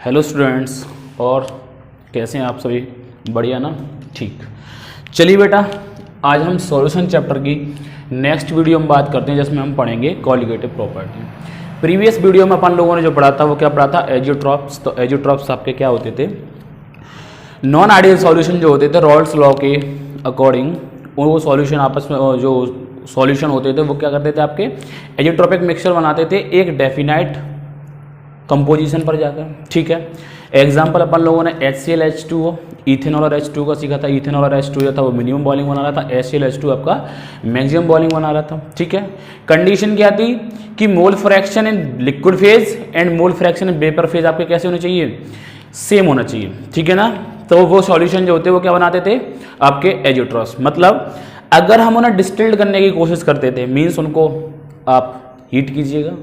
Hello students, और कैसे हैं आप सभी? बढ़िया ना? ठीक। चलिए बेटा, आज हम सॉल्यूशन चैप्टर की नेक्स्ट वीडियो में बात करते हैं, जिसमें हम पढ़ेंगे कॉलिगेटिव प्रॉपर्टी। प्रीवियस वीडियो में अपन लोगों ने जो पढ़ा था वो क्या पढ़ा था? एजियोट्रॉप्स। तो एजियोट्रॉप्स आपके क्या होते थे? नॉन आइडियल सॉल्यूशन जो होते थे रॉल्स लॉ के अकॉर्डिंग, वो सॉल्यूशन आपस में जो सॉल्यूशन होते थे वो क्या करते थे? आपके एजियोट्रॉपिक मिक्सचर बनाते थे एक डेफिनाइट कंपोजिशन पर जाकर। ठीक है, एग्जाम्पल अपन लोगों ने HCl H2O, इथेनॉल और H2 का सीखा था। इथेनॉल और H2 जो था वो मिनिमम बॉइलिंग बना रहा था, HCl H2 आपका मैक्सिमम बॉइलिंग बना रहा था। ठीक है, कंडीशन क्या थी कि mole fraction in liquid phase and mole fraction in vapour phase आपके कैसे होने चाहिए? सेम होना चाहिए। ठीक है ना? तो वो सॉल्यूशन जो होते हैं वो क्या बनाते थे? आपके एजियोट्रॉप्स। मतलब अगर हम उन्हें डिस्टिल्ड करने की कोशिश करते थे, मीन्स उनको आप हीट कीजिएगा,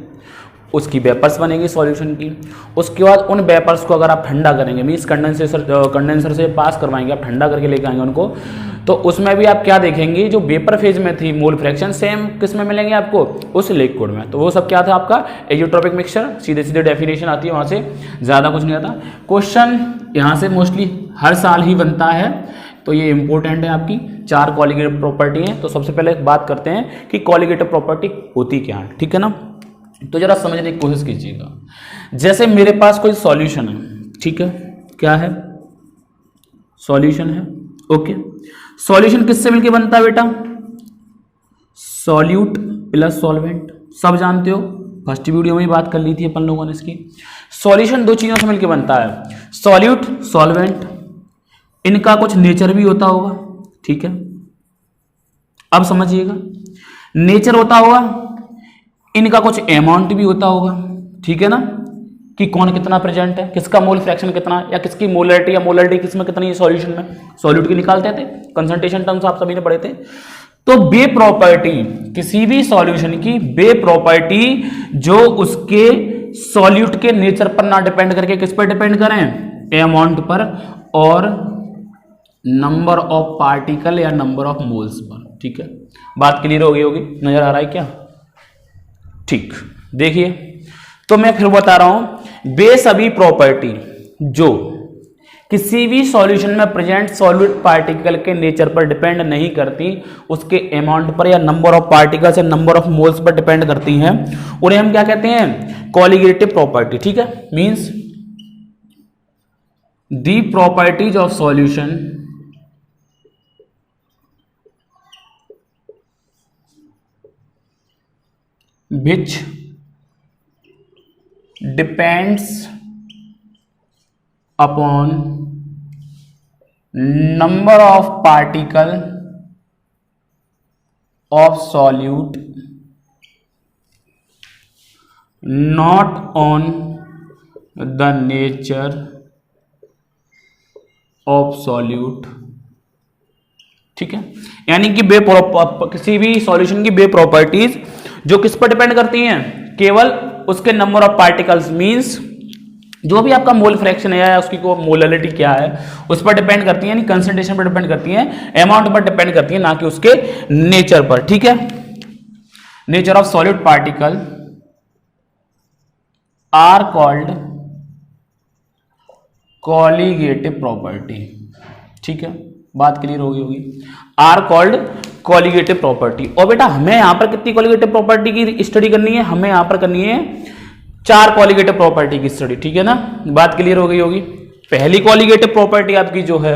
उसकी वेपर्स बनेगी सॉल्यूशन की। उसके बाद उन वेपर्स को अगर आप ठंडा करेंगे, मीन्स कंडेंसर से पास करवाएंगे, आप ठंडा करके लेके आएंगे उनको, तो उसमें भी आप क्या देखेंगे? जो वेपर फेज में थी मोल फ्रैक्शन सेम किस में मिलेंगे आपको? उस लिक्विड में। तो वो सब क्या था आपका? Azeotropic mixture. सीधे सीधे डेफिनेशन आती है वहाँ से, ज़्यादा कुछ नहीं आता। क्वेश्चन यहाँ से मोस्टली हर साल ही बनता है, तो ये इंपॉर्टेंट है। आपकी 4 कॉलिगेटिव प्रॉपर्टी हैं। तो सबसे पहले बात करते हैं कि कॉलिगेटिव प्रॉपर्टी होती क्या है। ठीक है ना? तो जरा समझने की कोशिश कीजिएगा। जैसे मेरे पास कोई सॉल्यूशन है, ठीक है, क्या है? सॉल्यूशन है। ओके, सॉल्यूशन किससे मिलके बनता है बेटा? Solute plus solvent. सब जानते हो, फर्स्ट वीडियो में ही बात कर ली थी अपन लोगों ने इसकी। सॉल्यूशन 2 चीजों से मिलके बनता है, सॉल्यूट, सॉल्वेंट। इनका कुछ नेचर भी होता होगा। ठीक है, अब समझिएगा, नेचर होता होगा, इनका कुछ अमाउंट भी होता होगा। ठीक है ना? कि कौन कितना प्रेजेंट है, किसका मोल फ्रैक्शन कितना, या किसकी मोलरिटी या मोलरिटी किसमें कितनी है सॉल्यूशन में। सॉल्यूट की निकालते थे, कंसंट्रेशन टर्म्स आप सभी ने पढ़े थे। तो बे प्रॉपर्टी, किसी भी सॉल्यूशन की बे प्रॉपर्टी जो उसके सॉल्यूट के नेचर पर ना डिपेंड करके किस पर डिपेंड करें? अमाउंट पर और नंबर ऑफ पार्टिकल या नंबर ऑफ मोल्स पर। ठीक है, बात क्लियर हो गई होगी? नजर आ रहा है क्या? ठीक, देखिए, तो मैं फिर बता रहा हूं, बे सभी प्रॉपर्टी जो किसी भी सॉल्यूशन में प्रेजेंट सॉल्यूट पार्टिकल के नेचर पर डिपेंड नहीं करती, उसके अमाउंट पर या नंबर ऑफ पार्टिकल्स या number of moles per depend करती हैं, उन्हें हम क्या कहते हैं? Colligative property. ठीक है, means the properties of solution which depends upon number of particle of solute, not on the nature of solute। ठीक है, यानी कि किसी भी सॉल्यूशन की बे प्रॉपर्टीज जो किस पर डिपेंड करती हैं? केवल उसके नंबर ऑफ पार्टिकल्स, मींस जो भी आपका मोल फ्रैक्शन है या उसकी को मोलरिटी क्या है उस पर डिपेंड करती है, यानी कंसंट्रेशन पर डिपेंड करती है, अमाउंट पर डिपेंड करती है, ना कि उसके नेचर पर। ठीक है, nature of solid particle are called colligative property. ठीक है, बात क्लियर होगी होगी? Are called colligative property. और बेटा हमें यहां पर कितनी कॉलिगेटिव प्रॉपर्टी की स्टडी करनी है? हमें यहां पर करनी है 4 कॉलिगेटिव प्रॉपर्टी की स्टडी। ठीक है ना? बात क्लियर हो गई होगी? पहली कॉलिगेटिव प्रॉपर्टी आपकी जो है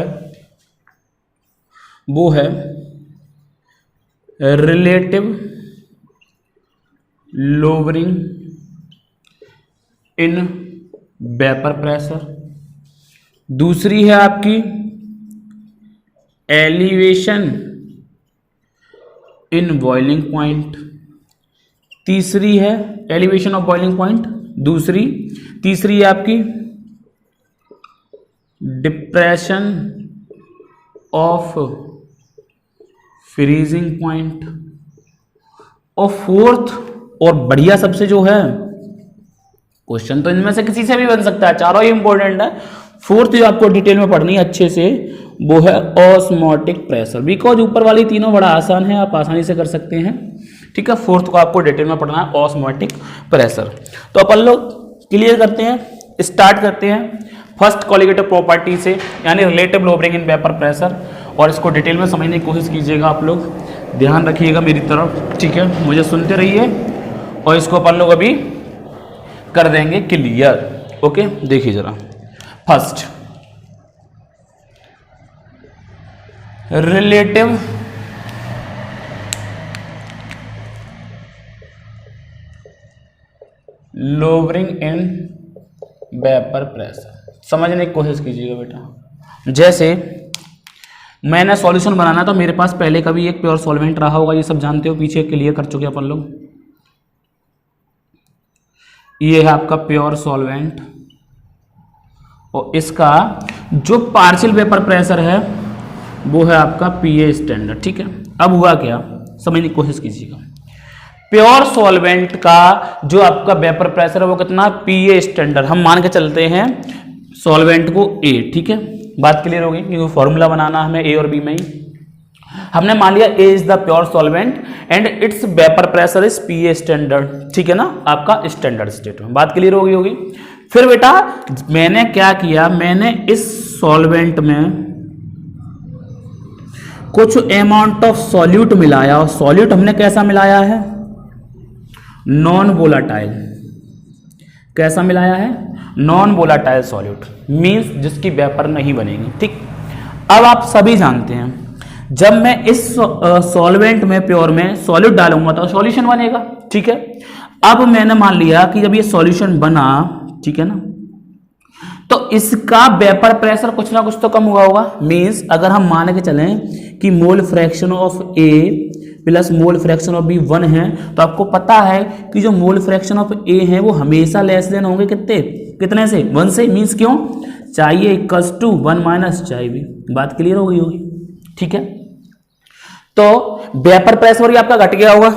वो है relative lowering in vapour pressure. दूसरी है आपकी एलिवेशन इन बॉइलिंग पॉइंट। तीसरी है एलिवेशन ऑफ बॉइलिंग पॉइंट, दूसरी। तीसरी है आपकी डिप्रेशन ऑफ फ्रीजिंग पॉइंट। और फोर्थ और बढ़िया सबसे जो है, क्वेश्चन तो इनमें से किसी से भी बन सकता है, चारों ही इंपॉर्टेंट है। फोर्थ जो आपको डिटेल में पढ़नी है अच्छे से, वो है ऑस्मोटिक प्रेशर। बिकॉज ऊपर वाली तीनों बड़ा आसान है, आप आसानी से कर सकते हैं। ठीक है, फोर्थ को आपको डिटेल में पढ़ना है, ऑस्मोटिक प्रेशर। तो अपन लोग क्लियर करते हैं स्टार्ट करते हैं फर्स्ट कॉलिगेटिव प्रॉपर्टी से, यानी relative lowering in vapour pressure, और इसको डिटेल में समझने की कोशिश कीजिएगा। आप लोग ध्यान रखिएगा मेरी तरफ, ठीक है, मुझे सुनते रहिए और इसको अपन लोग अभी कर देंगे क्लियर। ओके, देखिए जरा, first relative lowering in vapour pressure, समझने की कोशिश कीजिएगा बेटा। जैसे मैंने सॉल्यूशन बनाना तो मेरे पास पहले कभी एक प्योर सॉल्वेंट रहा होगा, ये सब जानते हो, पीछे क्लियर कर चुके अपन लोग। ये है आपका प्योर सॉल्वेंट और इसका जो पार्शियल वेपर प्रेशर है वो है आपका पीए स्टैंडर्ड, ठीक है। अब हुआ क्या, समझने की कोशिश कीजिएगा। प्योर सॉल्वेंट का जो आपका वेपर प्रेशर है वो कितना, पीए स्टैंडर्ड, हम मान के चलते हैं सॉल्वेंट को ए, ठीक है, बात क्लियर होगी क्योंकि फॉर्मूला बनाना हमें ए और बी में ही। हमने मान लिया A is the pure solvent and its vapour pressure is PA standard, ठीक है ना, आपका स्टैंडर्ड स्टेट में, बात क्लियर होगी। फिर बेटा मैंने क्या किया, मैंने इस सॉल्वेंट में कुछ अमाउंट ऑफ सॉल्यूट मिलाया, और सॉल्यूट हमने कैसा मिलाया है, नॉन वोलाटाइल। कैसा मिलाया है, नॉन वोलाटाइल सॉल्यूट, मींस जिसकी वेपर नहीं बनेगी, ठीक। अब आप सभी जानते हैं जब मैं इस सॉल्वेंट में प्योर में सॉल्यूट डालूंगा तो सॉल्यूशन बनेगा, ठीक है। अब मैंने मान लिया कि जब ये सॉल्यूशन बना, ठीक है ना, तो इसका वेपर प्रेशर कुछ ना कुछ तो कम हुआ होगा। मींस अगर हम मान के चलें कि mole fraction of a plus mole fraction of b 1 है, तो आपको पता है कि जो मोल फ्रैक्शन ऑफ ए है वो हमेशा लेस देन होंगे कितने से, 1 से। मींस क्यों, चाहिए इक्वल्स टू 1 माइनस चाहिए, बात क्लियर हो गई होगी, ठीक है। तो वेपर प्रेशर आपका घट गया होगा।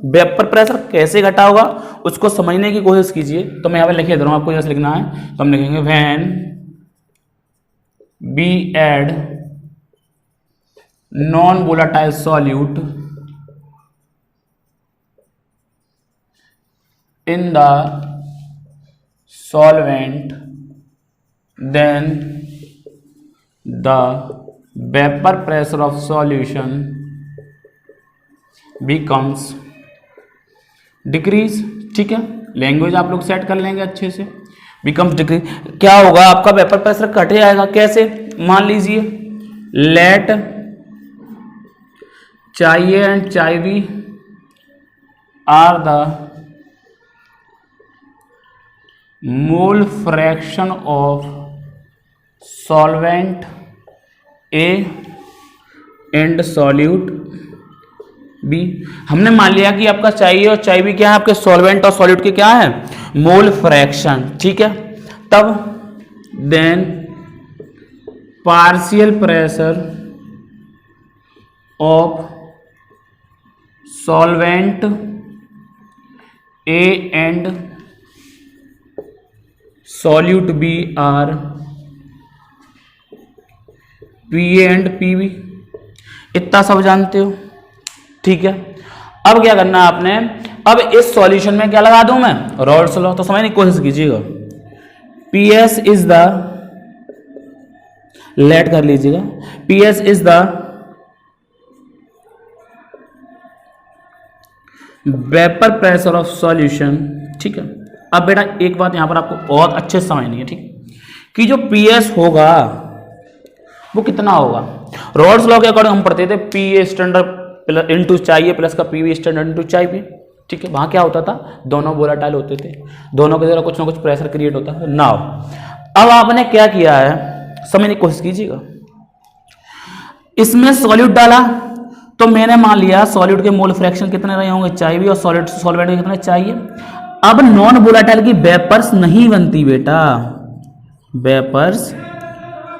वेपर प्रेशर कैसे घटा होगा उसको समझने की कोशिश कीजिए। तो मैं यहाँ पे लिखे दे रहा हूं, आपको जैसे लिखना है तो हम लिखेंगे when b add non volatile solute in the solvent, then the vapor pressure of solution becomes decrease, ठीक है। लैंग्वेज आप लोग सेट कर लेंगे अच्छे से, becomes decrease। क्या होगा, आपका वेपर प्रेशर घट जाएगा। कैसे, मान लीजिए लेट चाहिए एंड चाहिए are the mole fraction of solvent a and solute b. हमने मान लिया कि आपका चाहिए और चाहिए भी क्या है, आपके सॉल्वेंट और सॉल्यूट के क्या है, मोल फ्रैक्शन, ठीक है। तब then partial pressure of solvent a and solute b are p and p b, इतना सब जानते हो, ठीक है। अब क्या करना है आपने, अब इस सॉल्यूशन में क्या लगा दूं मैं, रॉल्स लॉ। तो समझने की कोशिश कीजिएगा, पी एस इज द, लेट कर लीजिएगा, p s is the vapour pressure of solution, ठीक है। अब बेटा एक बात यहां पर आपको बहुत अच्छे से समझनी है, ठीक, कि जो पीएस होगा वो कितना होगा। रॉल्स लॉ के अकॉर्डिंग हम पढ़ते थे पीए स्टैंडर्ड इनटू चाहिए प्लस का पीवी स्टैंडर्ड इनटू चाहिए, ठीक है। वहां क्या होता था, दोनों वोलेटाइल होते थे, दोनों के जरा कुछ ना कुछ प्रेशर क्रिएट होता है। नाउ अब आपने क्या किया है, समझने की कोशिश कीजिएगा। इसमें सॉल्यूट डाला तो मैंने मान लिया सॉल्यूट के मोल फ्रैक्शन कितने रहे होंगे, चाहिए, और सॉल्वेंट के कितने चाहिए। अब नॉन वोलेटाइल की वेपर्स नहीं बनती बेटा, वेपर्स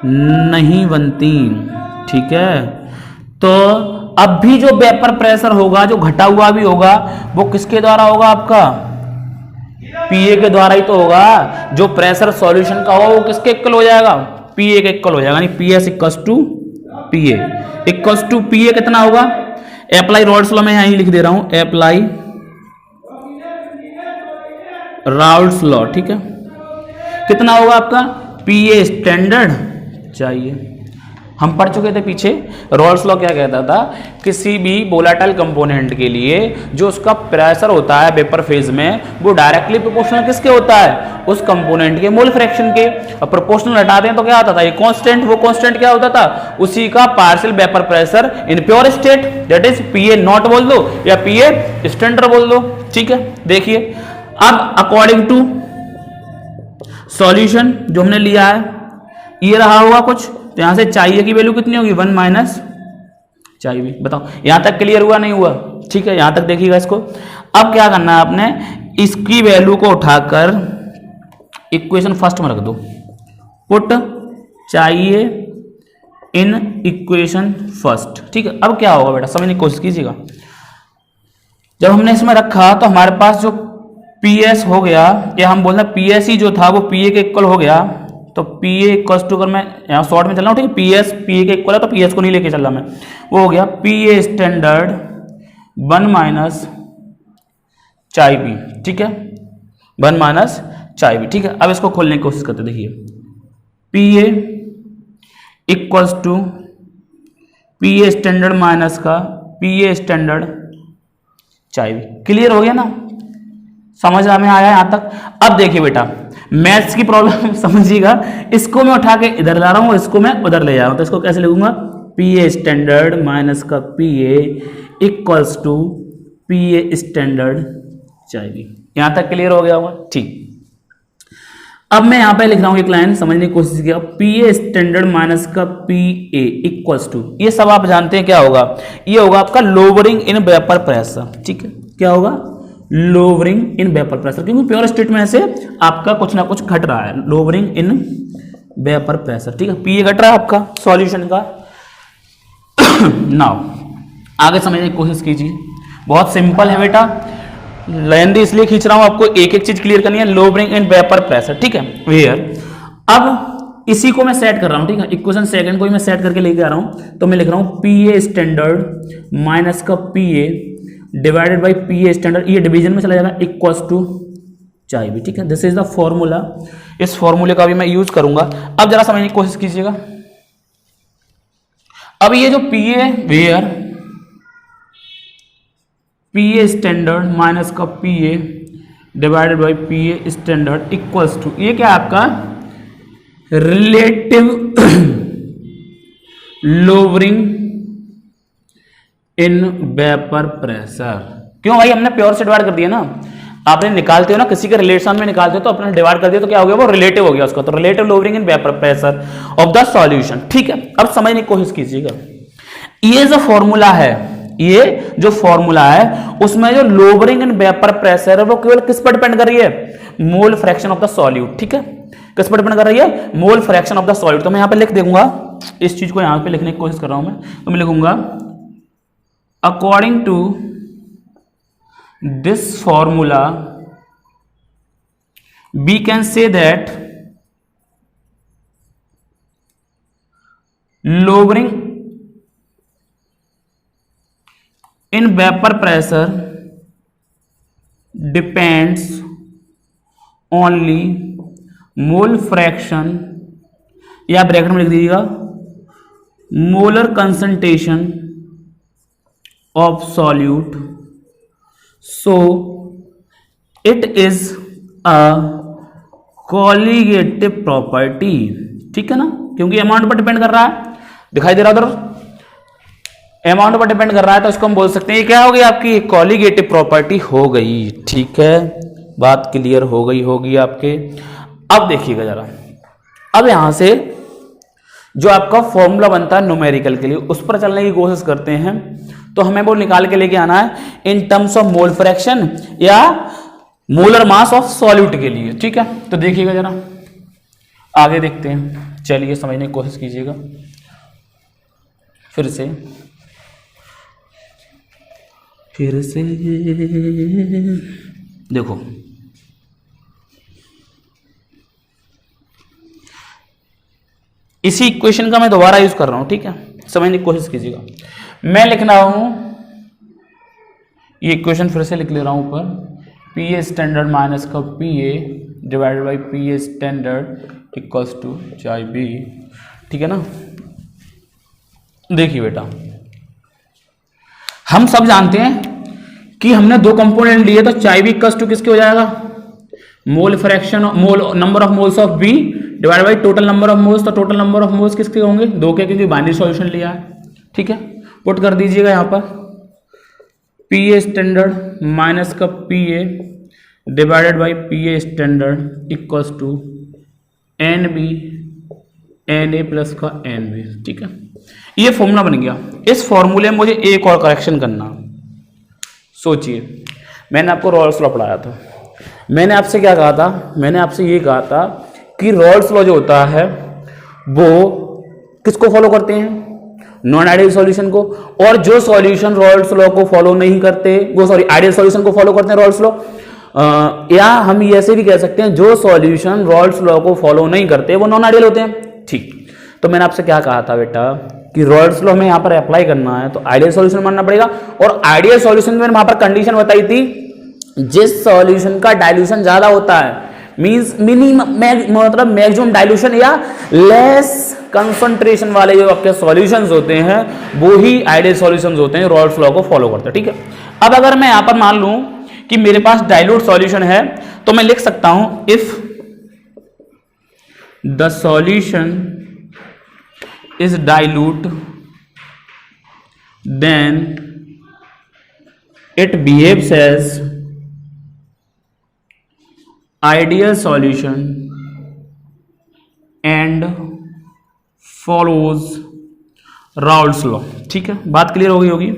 नहीं बनती, ठीक है। तो अब भी जो वेपर प्रेशर होगा, जो घटा हुआ भी होगा, वो किसके द्वारा होगा, आपका पीए के द्वारा ही तो होगा। जो प्रेशर सॉल्यूशन का होगा वो किसके इक्वल हो जाएगा, पीए के इक्वल हो जाएगा, यानी PS equals to PA, equals to PA कितना होगा, अप्लाई रॉल्स लॉ में यहीं लिख दे रहा हूं, अप्लाई राउल्स लॉ, ठीक है। कितना होगा आपका पी ए स्टैंडर्ड चाहिए। हम पढ़ चुके थे पीछे, रॉल्स लॉ क्या कहता था, किसी भी वोलेटाइल कंपोनेंट के लिए जो उसका प्रेशर होता है वेपर फेज में वो डायरेक्टली प्रोपोर्शनल किसके होता है, उस कंपोनेंट के मोल फ्रैक्शन के। और प्रोपोर्शनल हटाते हैं तो क्या आता था, ये कांस्टेंट, वो कांस्टेंट क्या होता था, उसी का partial vapour pressure in pure state, that is P A not बोल दो या पी ए स्टैंडर्ड बोल दो। ठीक है, देखिए अब अकॉर्डिंग टू सॉल्यूशन जो हमने लिया है ये रहा होगा कुछ, तो यहां से चाहिए की वैल्यू कितनी होगी 1 माइनस चाहिए। बताओ यहां तक क्लियर हुआ नहीं हुआ? ठीक है, यहां तक देखिएगा इसको। अब क्या करना है आपने, इसकी वैल्यू को उठाकर इक्वेशन फर्स्ट में रख दो, पुट चाहिए इन इक्वेशन फर्स्ट। ठीक है, अब क्या होगा बेटा समझने की कोशिश कीजिएगा। जब हमने इसमें रखा तो हमारे पास जो पी एस हो गया, या हम बोलते हैं पी एस ही जो था वो पी ए के इक्वल हो गया, तो पी ए इक्वल टू, अगर मैं यहाँ शॉर्ट में चल रहा हूँ, ठीक है, पी एस पी ए के इक्वल है तो पी एस को नहीं लेके चल रहा मैं, वो हो गया पी ए स्टैंडर्ड 1 माइनस चाई बी। ठीक है, 1 माइनस चाई बी। ठीक है, अब इसको खोलने की कोशिश करते, देखिए p a equals to p A standard minus का पी ए स्टैंडर्ड चाई बी। क्लियर हो गया ना, समझ में आया यहां तक? अब देखिए बेटा मैथ्स की प्रॉब्लम समझिएगा, इसको मैं उठा के इधर ला रहा हूं, इसको मैं उधर ले जा रहा हूं, तो इसको कैसे लिखूंगा, पी ए स्टैंडर्ड माइनस का P a equals to p A standard चाहिए। यहां तक क्लियर हो गया होगा? ठीक, अब मैं यहां पे लिख रहा हूं एक लाइन, समझने की कोशिश किया, पी ए स्टैंडर्ड माइनस का पी ए इक्वल्स टू, ये सब आप जानते हैं क्या होगा, ये होगा आपका लोअरिंग इन वेपर प्रेशर। ठीक है, क्या होगा, लोअरिंग इन वेपर प्रेशर, क्योंकि प्योर स्टेट में से आपका कुछ ना कुछ घट रहा है, लोअरिंग इन वेपर प्रेशर। ठीक है, पी ए घट रहा है आपका सॉल्यूशन का। नाउ आगे समझने की कोशिश कीजिए, बहुत सिंपल है बेटा, लेंदी इसलिए खींच रहा हूं, आपको एक एक चीज क्लियर करनी है, लोअरिंग इन वेपर प्रेशर। ठीक है, वेयर अब इसी को मैं सेट कर रहा हूं, ठीक है, इक्वेशन सेकंड को ही मैं सेट करके लेके आ रहा हूं, तो मैं लिख रहा हूं पी ए स्टैंडर्ड माइनस का P A divided by P a standard, ये डिवीजन में चला जाएगा, इक्वल्स टू चाहे भी। ठीक है, दिस इज द फॉर्मूला, इस फॉर्मूले का भी मैं यूज करूंगा। अब जरा समझने की कोशिश कीजिएगा, अब ये जो P A where P A standard minus का P A divided by P A standard equals to, ये क्या आपका relative lowering in vapour pressure. क्यों भाई, हमने प्योर से डिवाइड कर दिया ना, आपने निकालते हो ना किसी के रिलेशन में निकालते हो तो अपने डिवाइड कर दिया तो क्या हो गया, वो रिलेटिव हो गया उसका, तो relative lowering in vapour pressure of the solution. ठीक है, अब समझने की कोशिश कीजिएगा, ये जो फॉर्मूला है, ये जो फॉर्मूला है उसमें जो लोअरिंग इन वेपर प्रेशर है वो केवल किस पर डिपेंड कर रही है, मोल फ्रैक्शन ऑफ द सॉल्यूट। ठीक है, किस पर डिपेंड कर रही है, मोल फ्रैक्शन ऑफ द सॉल्यूट। तो मैं यहां पे लिख दूंगा, इस चीज को यहां पे लिखने की कोशिश कर रहा हूं मैं, तो मैं लिखूंगा according to this formula we can say that lowering in vapor pressure depends only mole fraction, या ब्रैकेट में लिख दीजिएगा molar concentration of solute, so it is a colligative property। ठीक है ना, क्योंकि अमाउंट पर डिपेंड कर रहा है, दिखाई दे रहा उधर, अमाउंट पर डिपेंड कर रहा है, तो इसको हम बोल सकते हैं ये क्या हो गई, आपकी कॉलिगेटिव प्रॉपर्टी हो गई। ठीक है, बात क्लियर हो गई होगी आपके। अब देखिएगा जरा, अब यहां से जो आपका फॉर्मूला बनता है न्यूमेरिकल के लिए उस पर चलने की कोशिश करते हैं, तो हमें वो निकाल के लेके आना है in terms of mole fraction या मोलर मास ऑफ सॉल्यूट के लिए। ठीक है, तो देखिएगा जरा आगे देखते हैं, चलिए समझने की कोशिश कीजिएगा फिर से देखो, इसी इक्वेशन का मैं दोबारा यूज कर रहा हूं। ठीक है, समझने की कोशिश कीजिएगा, मैं लिख रहा हूं ये इक्वेशन फिर से लिख ले रहा हूं ऊपर, पी ए स्टैंडर्ड माइनस का P A divided by P A standard equals to चाय बी, ठीक है ना। देखिए बेटा, हम सब जानते हैं कि हमने दो कंपोनेंट लिए, तो चाय बी इक्वल्स टू किसके हो जाएगा, mole fraction, mole number of moles of b divide by total number of moles. तो टोटल नंबर ऑफ मोल्स किसके होंगे, दो के, क्योंकि बाइनरी सॉल्यूशन लिया है, ठीक है। पुट कर दीजिएगा यहाँ पर पी ए स्टैंडर्ड माइनस का P A divided by P A standard equals to n b n a plus का एन बी, ठीक है। ये फॉर्मूला बन गया। इस फॉर्मूले में मुझे एक और करेक्शन करना। सोचिए, मैंने आपको रॉल्स लॉ पढ़ाया था, मैंने आपसे क्या कहा था, मैंने आपसे ये कहा था कि रॉल्स लॉ जो होता है वो किसको फॉलो करते हैं, नॉन आइडियल सॉल्यूशन को। और जो सॉल्यूशन रॉल्स लॉ को फॉलो नहीं करते, वो सॉरी आइडियल सॉल्यूशन को फॉलो करते हैं रॉल्स लॉ, या हम ऐसे भी कह सकते हैं जो सॉल्यूशन रॉल्स लॉ को फॉलो नहीं करते वो नॉन आइडियल होते हैं, ठीक। तो मैंने आपसे क्या कहा था बेटा कि रॉल्स लॉ हमें यहाँ पर अप्लाई करना है तो आइडियल सॉल्यूशन मानना पड़ेगा। और आइडियल सॉल्यूशन में वहां पर कंडीशन बताई थी, जिस सॉल्यूशन का डाइल्यूशन ज्यादा होता है, मींस मिनिमम मतलब मैक्सिमम डाइल्यूशन या लेस कंसंट्रेशन वाले जो आपके सॉल्यूशंस होते हैं वो ही आइडियल सॉल्यूशंस होते हैं, रॉल्स लॉ को फॉलो करते हैं, ठीक है। अब अगर मैं यहां पर मान लूं कि मेरे पास डाइल्यूट सॉल्यूशन है तो मैं लिख सकता हूं if the solution is dilute then it behaves as ideal solution and follows Raoult's law, ठीक है। बात क्लियर हो गई होगी।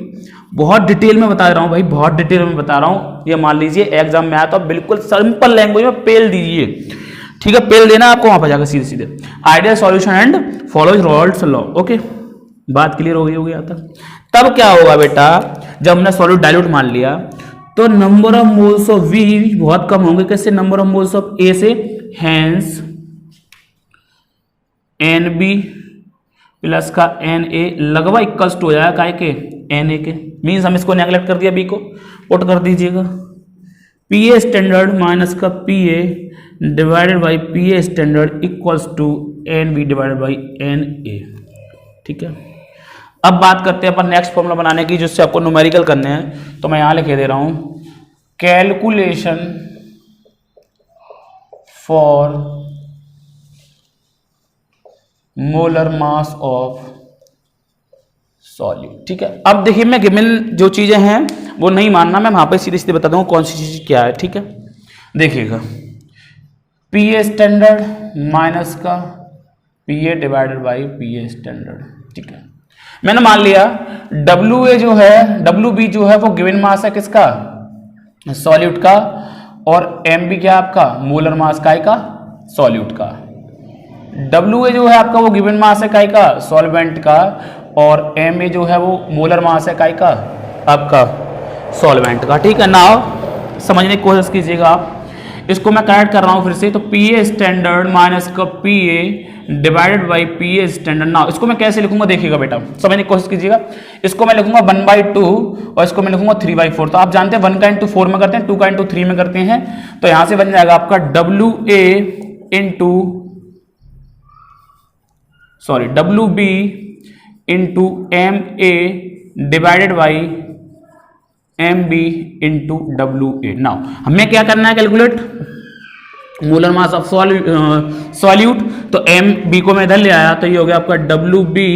बहुत डिटेल में बता रहा हूं भाई, बहुत डिटेल में बता रहा हूं। ये मान लीजिए एग्जाम में आया तो बिल्कुल सिंपल लैंग्वेज में पेल दीजिए, ठीक है। पेल देना आपको वहां पर जाकर सीधे सीधे ideal solution and follows Raoult's law, okay. बात क्लियर हो गई होगी यहाँ तक। तब क्या होगा बेटा, जब हमने सॉल्यूट डाइल्यूट मान लिया तो number of moles of v बहुत कम होंगे, कैसे, number of moles of a से, हैंस एन बी प्लस का एन ए लगभग इक्वल्स टू हो जाएगा काय के, एन ए के। मीन्स हम इसको नेगलेक्ट कर दिया, बी को पुट कर दीजिएगा पी ए स्टैंडर्ड माइनस का P A divided by P A standard equals to n b divided by n a, ठीक है। अब बात करते हैं अपन नेक्स्ट फॉर्मूला बनाने की, जिससे आपको न्यूमेरिकल करने हैं। तो मैं यहां लिखे दे रहा हूं calculation for molar mass of solute, ठीक है। अब देखिए, मैं गिवन जो चीजें हैं वो नहीं मानना, मैं वहां पे सीधे सीधे बता दूंगा कौन सी चीज क्या है, ठीक है। देखिएगा पी ए स्टैंडर्ड माइनस का P A divided by P A standard, ठीक है। मैंने मान लिया डब्ल्यू ए जो है, डब्ल्यू बी जो है वो गिवन मास है किसका, सॉल्यूट का, और एम बी क्या आपका, मोलर मास का सॉल्यूट का। डब्ल्यू ए जो है आपका वो गिवन मास है काय का, सॉल्वेंट का, और एम ए जो है वो मोलर मास है काय का, आपका सॉल्वेंट का, ठीक है। नाउ समझने की कोशिश कीजिएगा आप, इसको मैं कनेक्ट कर रहा हूं फिर से। तो पी ए स्टैंडर्ड माइनस का P A divided by P a standard. Now इसको मैं कैसे लिखूंगा, देखिएगा बेटा, समझने की कोशिश कीजिएगा। इसको मैं लिखूंगा 1/2 और इसको मैं लिखूंगा 3/4। तो आप जानते हैं 1 का इंटू 4 में करते हैं, 2 का इंटू 3 में करते हैं। तो यहां से बन जाएगा आपका W B into M A divided by M B into W A. Now हमें क्या करना है, calculate molar mass of solute. तो एम बी को मैं इधर ले आया, तो ये हो गया आपका W B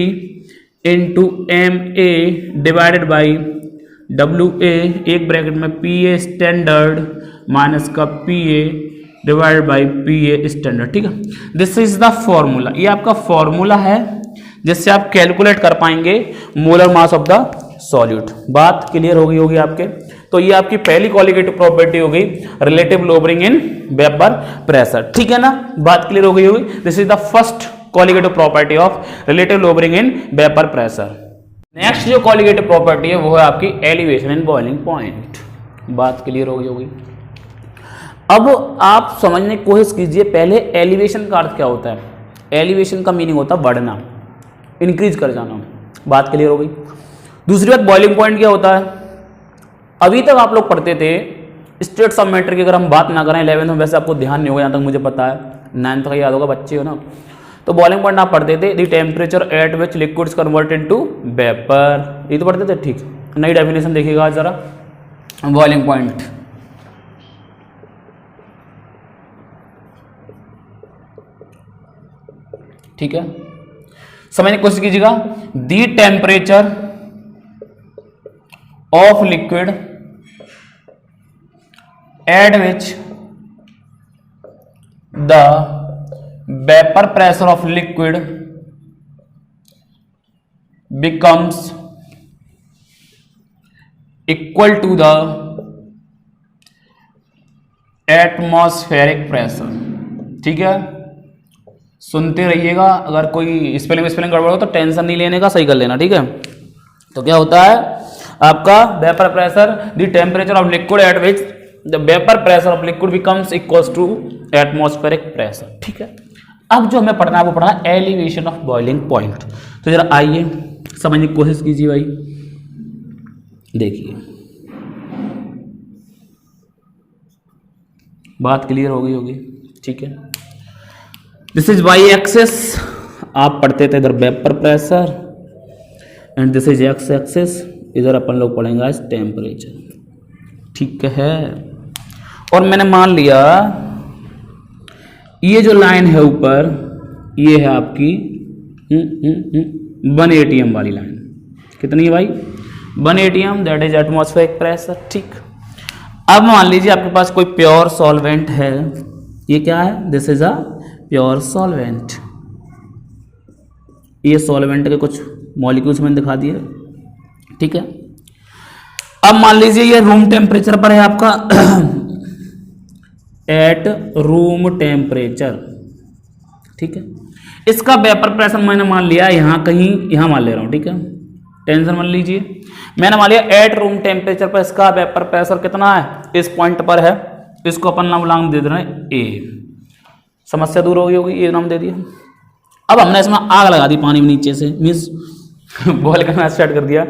into M A divided by W A, एक ब्रैकेट में पी ए स्टैंडर्ड माइनस का P A divided by P A standard, ठीक है। दिस इज द फॉर्मूला, ये आपका फॉर्मूला है जिससे आप कैलकुलेट कर पाएंगे molar mass of the solute. बात क्लियर हो गई होगी आपके। तो ये आपकी पहली क्वालिटेटिव प्रॉपर्टी हो गई, relative lowering in vapour pressure, ठीक है ना। बात क्लियर हो गई होगी। This is the first qualitative property of relative lowering in vapour pressure. Next जो क्वालिटेटिव प्रॉपर्टी है वो है आपकी एलिवेशन इन बॉइलिंग पॉइंट। बात क्लियर हो गई होगी। अब आप समझने की कोशिश कीजिए, पहले एलिवेशन का अर्थ क्या होता है। एलिवेशन का मीनिंग होता है बढ़ना, इंक्रीज कर जाना। बात क्लियर हो गई। दूसरी बात, बॉइलिंग पॉइंट क्या होता है। अभी तक आप लोग पढ़ते थे स्टेट ऑफ मैटर की अगर हम बात ना करें 11th में, वैसे आपको ध्यान नहीं होगा जहाँ तक मुझे पता है, 9th का याद होगा, बच्चे हो ना, तो बॉइलिंग पॉइंट आप पढ़ते थे, the temperature at which liquids convert into vapour, ये तो पढ़ते थे। ठीक, नई डेफिनेशन देखिएगा जरा बॉइलिंग पॉइंट। ठीक है, समझने की कोशिश कीजिएगा। The temperature of liquid at which the vapour pressure of liquid becomes equal to the atmospheric pressure। ठीक है, सुनते रहिएगा, अगर कोई स्पेलिंग गड़बड़ हो तो टेंशन नहीं लेने का, सही कर लेना। ठीक है, तो क्या होता है आपका vapour pressure, the temperature of liquid at which the vapour pressure of liquid becomes equal to atmospheric pressure. ठीक है, अब जो हमें पढ़ना है वो पढ़ना है एलिवेशन ऑफ बॉइलिंग पॉइंट। तो जरा आइए समझने की कोशिश कीजिए भाई, देखिए बात क्लियर हो गई होगी। ठीक है, दिस इज वाई एक्सिस, आप पढ़ते थे इधर vapour pressure, and this is x axis, इधर अपन लोग पढ़ेंगे आज टेम्परेचर। ठीक है, और मैंने मान लिया ये जो लाइन है ऊपर, ये है आपकी 1 atm वाली लाइन। कितनी है भाई? 1 atm, that is atmospheric pressure. ठीक, अब मान लीजिए आपके पास कोई प्योर सॉल्वेंट है, ये क्या है? This is a pure solvent. ये सॉल्वेंट के कुछ मॉलिक्यूल्स मैंने दिखा दिए। ठीक है, अब मान लीजिए ये रूम टेम्परेचर पर है आपका एट रूम टेम्परेचर। ठीक है, इसका वेपर प्रेशर मैंने मान लिया यहाँ कहीं, यहाँ मान ले रहा हूँ। ठीक है, टेंशन मान लीजिए, मैंने मान लिया एट रूम टेम्परेचर पर इसका वेपर प्रेशर कितना है, इस पॉइंट पर है। इसको अपन नाम दे दे रहे हैं ए। समस्या दूर हो गई होगी, ये नाम दे दिया। अब हमने इसमें आग लगा दी पानी में नीचे से, मीन्स बॉयल करना स्टार्ट कर दिया।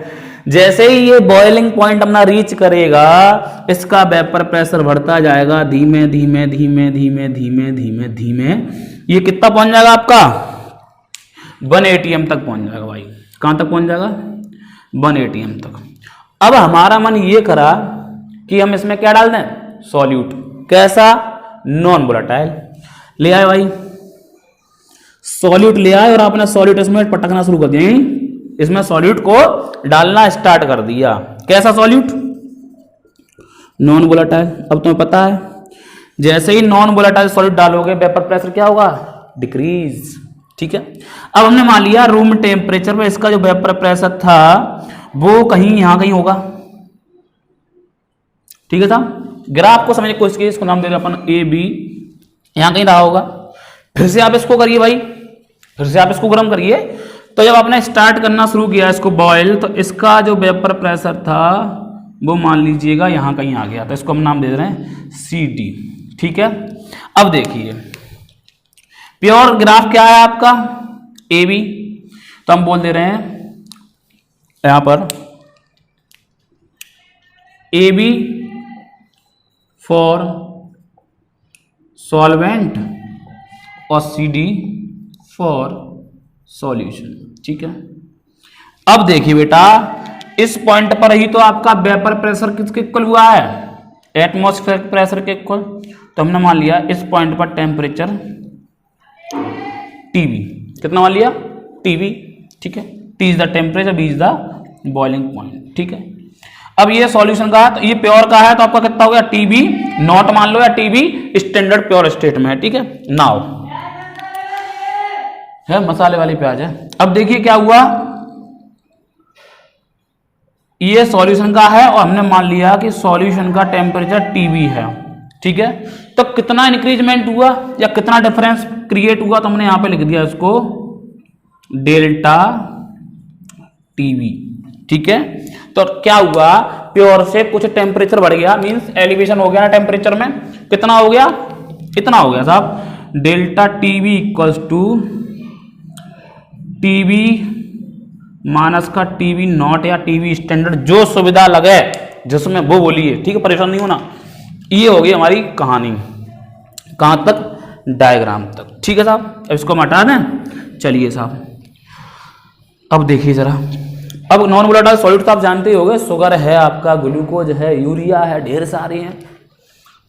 जैसे ही ये बॉइलिंग पॉइंट अपना रीच करेगा, इसका वेपर प्रेशर बढ़ता जाएगा धीमे धीमे धीमे धीमे धीमे धीमे धीमे। ये कितना पहुंच जाएगा आपका? 1 atm तक पहुंच जाएगा भाई। कहां तक पहुंच जाएगा? 1 atm तक। अब हमारा मन ये करा कि हम इसमें क्या डाल दें? सॉल्यूट। कैसा? Non volatile. ले आए भाई, सॉल्यूट ले आए और आपने सॉल्यूट इसमें पटकना शुरू कर दिया। इसमें सॉल्यूट को डालना स्टार्ट कर दिया। कैसा सॉल्यूट? Non volatile. अब तुम्हें पता है जैसे ही नॉन वोलेटाइल सॉल्यूट डालोगे, वेपर प्रेशर क्या होगा? डिक्रीज। ठीक है, अब हमने मान लिया रूम टेम्परेचर पे इसका जो वेपर प्रेशर था वो कहीं यहां कहीं होगा। ठीक है साहब, ग्राफ को समझने की कोशिश कीजिए। इसको नाम दे रहे अपन ए बी, यहां कहीं रहा होगा। फिर से आप इसको करिए भाई, फिर से आप इसको गर्म करिए। तो जब आपने स्टार्ट करना शुरू किया इसको बॉयल, तो इसका जो वेपर प्रेशर था वो मान लीजिएगा यहां कहीं आ गया। तो इसको हम नाम दे रहे हैं सी डी। ठीक है, अब देखिए प्योर ग्राफ क्या है आपका? A b. तो हम बोल दे रहे हैं यहां पर ए बी फॉर सॉल्वेंट और सी डी फॉर सॉल्यूशन। ठीक है, अब देखिए बेटा, इस पॉइंट पर ही तो आपका वेपर प्रेशर किसके इक्वल हुआ है? एटमॉस्फेरिक प्रेशर के इक्वल। तो हमने मान लिया इस पॉइंट पर टेम्परेचर टीबी। कितना मान लिया? टीबी। ठीक है, t is the temperature, b is the boiling point. ठीक है, अब ये सॉल्यूशन का है, तो ये प्योर का है, तो आपका कितना हो गया? टीबी नॉट मान लो, या टीबी स्टैंडर्ड प्योर स्टेट में है। ठीक है, नाउ है मसाले वाली प्याज है। अब देखिए क्या हुआ, ये सॉल्यूशन का है और हमने मान लिया कि सॉल्यूशन का टेम्परेचर टीबी है। ठीक है, तो कितना इंक्रीजमेंट हुआ या कितना डिफरेंस क्रिएट हुआ, तो हमने यहां पे लिख दिया इसको डेल्टा टीबी। ठीक है, तो क्या हुआ, प्योर से कुछ टेम्परेचर बढ़ गया, मींस एलिवेशन हो गया ना टेम्परेचर में। कितना हो गया? इतना हो गया साहब, delta TB equals to TB minus का टीबी नॉट या टीबी स्टैंडर्ड, जो सुविधा लगे जिसमें वो बोलिए। ठीक है, परेशान नहीं होना। ये हो गई हमारी कहानी, कहाँ तक, डायग्राम तक। ठीक है साहब, अब इसको हम हटा दें। चलिए साहब अब देखिए जरा, अब नॉन वोलेटाइल सॉल्यूट तो आप जानते ही होंगे, शुगर है आपका, ग्लूकोज है, यूरिया है, ढेर सारे हैं।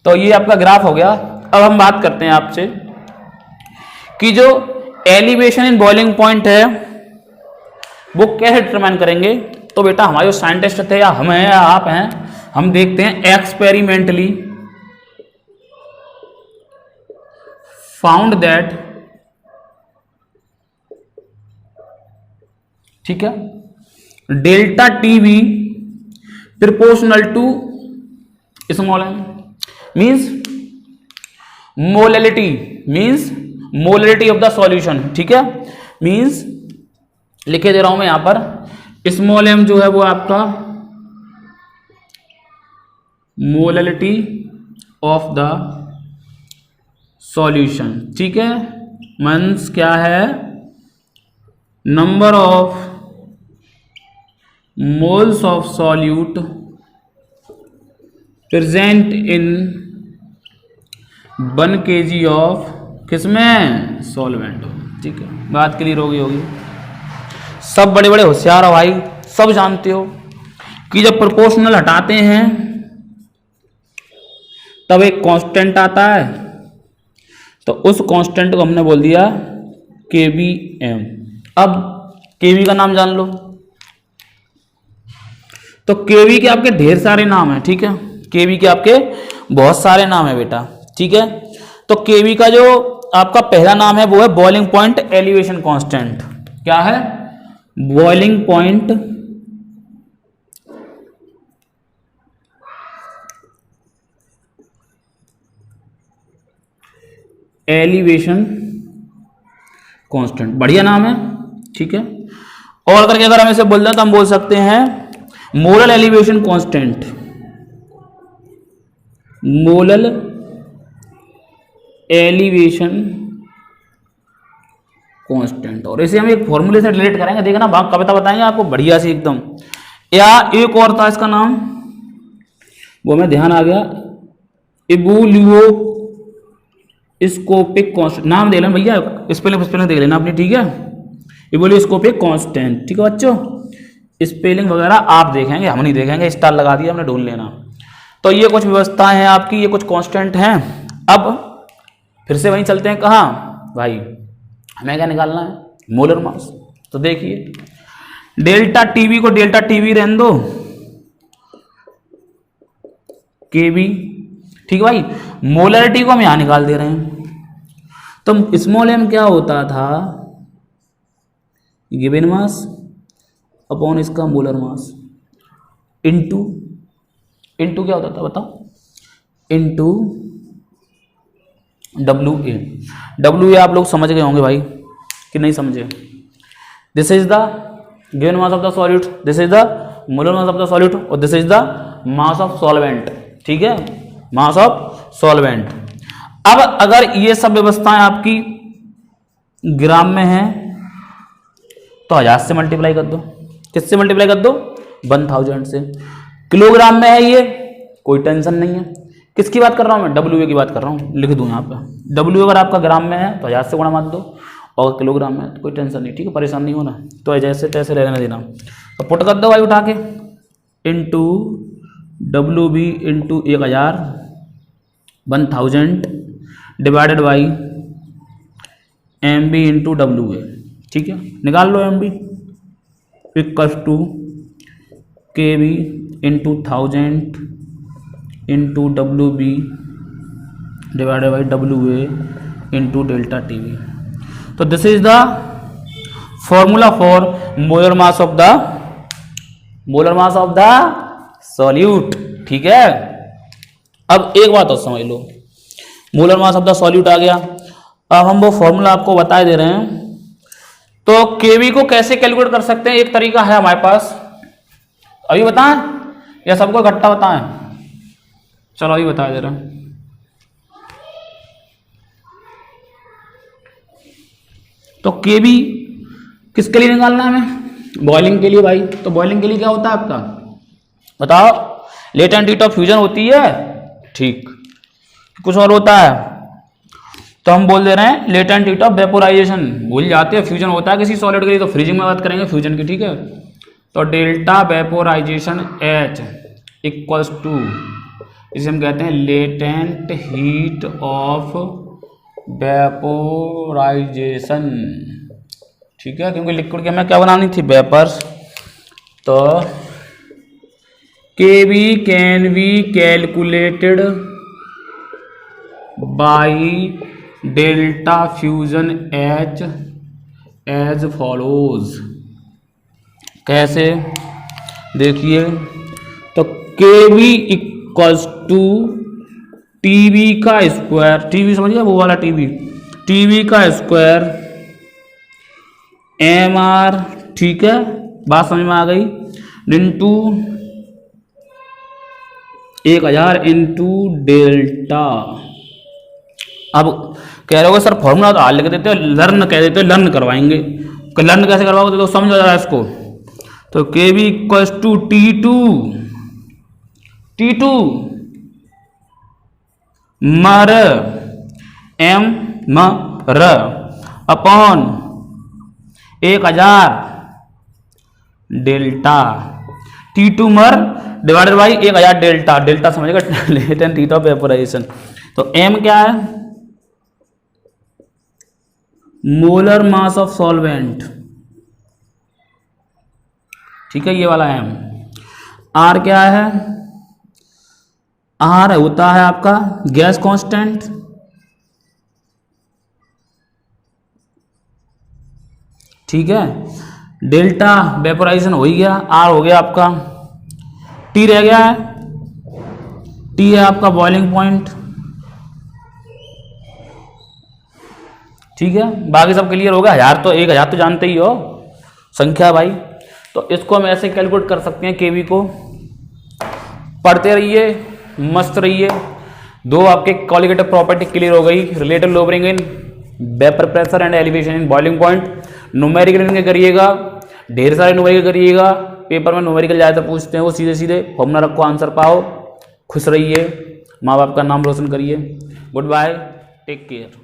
तो ये आपका ग्राफ हो गया। अब हम बात करते हैं आपसे कि जो एलिवेशन इन बॉइलिंग पॉइंट है वो कैसे डिटरमाइन करेंगे। तो बेटा हमारे जो साइंटिस्ट थे, या हम हैं या आप हैं, हम देखते हैं एक्सपेरिमेंटली फाउंड दैट, ठीक है, delta TV proportional to small m, means molality of the solution. ठीक है, मीन्स लिखे दे रहा हूं मैं यहां पर, स्मॉल एम जो है वो आपका मोलैलिटी ऑफ द सॉल्यूशन। ठीक है, मीन्स क्या है, number of moles of solute present in 1 kg of किसमें, सॉल्वेंट। ठीक है, बात क्लियर होगी। सब बड़े बड़े होशियार हो भाई, सब जानते हो कि जब प्रोपोर्शनल हटाते हैं तब एक कांस्टेंट आता है, तो उस कांस्टेंट को हमने बोल दिया KBM। अब केवी का नाम जान लो, तो केवी के आपके ढेर सारे नाम हैं। ठीक है, केवी के आपके बहुत सारे नाम है बेटा। ठीक है, तो केवी का जो आपका पहला नाम है वो है बॉइलिंग पॉइंट एलिवेशन कांस्टेंट। क्या है, बॉइलिंग पॉइंट एलिवेशन कांस्टेंट, बढ़िया नाम है। ठीक है, और करके अगर हम इसे बोल दें तो हम बोल सकते हैं molar elevation constant, molar elevation constant. और इसे हम एक फॉर्मूले से रिलेट करेंगे, देखना भाग कविता बताएंगे आपको बढ़िया सी एकदम। या एक और था इसका नाम, वो हमें ध्यान आ गया, इबुलियोस्कोपिक कांस्टेंट, नाम दे लेना भैया, स्पेलिंग देख लेना अपनी। ठीक है, इबुलियोस्कोपिक कांस्टेंट। ठीक है बच्चों, स्पेलिंग वगैरह आप देखेंगे, हम नहीं देखेंगे, स्टार लगा दिया हमने, ढूंढ लेना। तो ये कुछ व्यवस्थाएं हैं आपकी, ये कुछ कांस्टेंट हैं। अब फिर से वहीं चलते हैं, कहाँ भाई, हमें क्या निकालना है, मोलर मास। तो देखिए डेल्टा टीवी को डेल्टा टीवी रहने दो, केवी। ठीक है भाई, मोलरिटी को हम यहां निकाल दे रहे हैं। तो स्मॉल एम क्या होता था, गिवन मास अपॉन इसका मोलर मास इनटू क्या होता था बताओ, इनटू WA आप लोग समझ गए होंगे भाई कि नहीं समझे। This is the given mass of the solute, this is the molar mass of the solute, और this is the mass of solvent. ठीक है, मास ऑफ सॉल्वेंट। अब अगर ये सब व्यवस्थाएं आपकी ग्राम में हैं तो 1000 से मल्टीप्लाई कर दो, किससे मल्टीप्लाई कर दो, 1000 से। किलोग्राम में है ये, कोई टेंशन नहीं है। किसकी बात कर रहा हूं मैं, WA की बात कर रहा हूं, लिख दूं यहाँ पे। W अगर आपका ग्राम में है तो 1000 से गुणा मार दो, और किलोग्राम में तो कोई टेंशन नहीं। ठीक है, परेशान नहीं होना, तो जैसे तैसे रहने देना। तो पुट कर दो भाई उठा के, into WB into 1000 divided by MB into WA। ठीक है, निकाल लो MB equals to KB into 1000 into WB divided by WA into delta TV. तो this is the formula for molar mass of the solute. ठीक है, अब एक बात और समझ लो, molar mass of the solute आ गया। अब हम वो फॉर्मूला आपको बता दे रहे हैं। तो केवी को कैसे कैलकुलेट कर सकते हैं, एक तरीका है हमारे पास, अभी बताएं या सबको इकट्ठा बताएं, चलो अभी बता दे रहे हैं। तो केवी किसके लिए निकालना है हमें, बॉइलिंग के लिए भाई। तो बॉइलिंग के लिए क्या होता है आपका, बताओ, लेटेंट हीट ऑफ फ्यूजन होती है। ठीक, कुछ और होता है तो हम बोल दे रहे हैं लेटेंट हीट ऑफ वेपोराइजेशन। भूल जाते हैं फ्यूजन होता है किसी सॉलिड के लिए तो फ्रीजिंग में बात करेंगे फ्यूजन की, ठीक है। तो delta vaporisation H equals to, इसे हम कहते हैं लेटेंट हीट ऑफ वेपोराइजेशन, ठीक है, क्योंकि लिक्विड की हमें क्या बनानी थी, वेपर्स। तो Kv can be calculated by delta fusion H as follows. कैसे, देखिए, तो Kv इक्वल्स टू टीवी का स्क्वायर, टीवी समझिए वो वाला टीवी, टीवी का स्क्वायर Mr, ठीक है, बात समझ में आ गई, इंटू 1000 इंटू डेल्टा। अब कह रहे हो सर फॉर्मूला तो हाल लिख देते हो, लर्न कह देते हो, लर्न करवाएंगे, लर्न कैसे करवाओगे तो समझ आ इसको। तो Kv इक्वल्स टू T2 मर M मर अपॉन 1000 डेल्टा, T2 मर डिवाइडेड बाई 1000 डेल्टा, डेल्टा समझेगा लेटेंट हीट ऑफ वेपोराइजेशन। तो M क्या है, मोलर मास ऑफ सॉल्वेंट, ठीक है, ये वाला M। R क्या है, R होता है आपका गैस कांस्टेंट, ठीक है, डेल्टा वेपोराइजेशन हो ही गया, R हो गया आपका, T रह गया है, T है आपका बॉइलिंग पॉइंट, ठीक है, बाकी सब क्लियर होगा। 1000 तो जानते ही हो संख्या भाई, तो इसको हम ऐसे कैलकुलेट कर सकते हैं Kv को। पढ़ते रहिए, मस्त रहिए। दो आपके क्वालिटेटिव प्रॉपर्टी क्लियर हो गई, relative lowering in vapour pressure and elevation in boiling point. Numerical करिएगा, ढेर सारे न्यूमेरिकल करिएगा, पेपर में न्यूमेरिकल ज़्यादा पूछते हैं, वो सीधे सीधे फॉर्मूला रखो, आंसर पाओ, खुश रहिए, माँ बाप का नाम रोशन करिए। Goodbye, take care.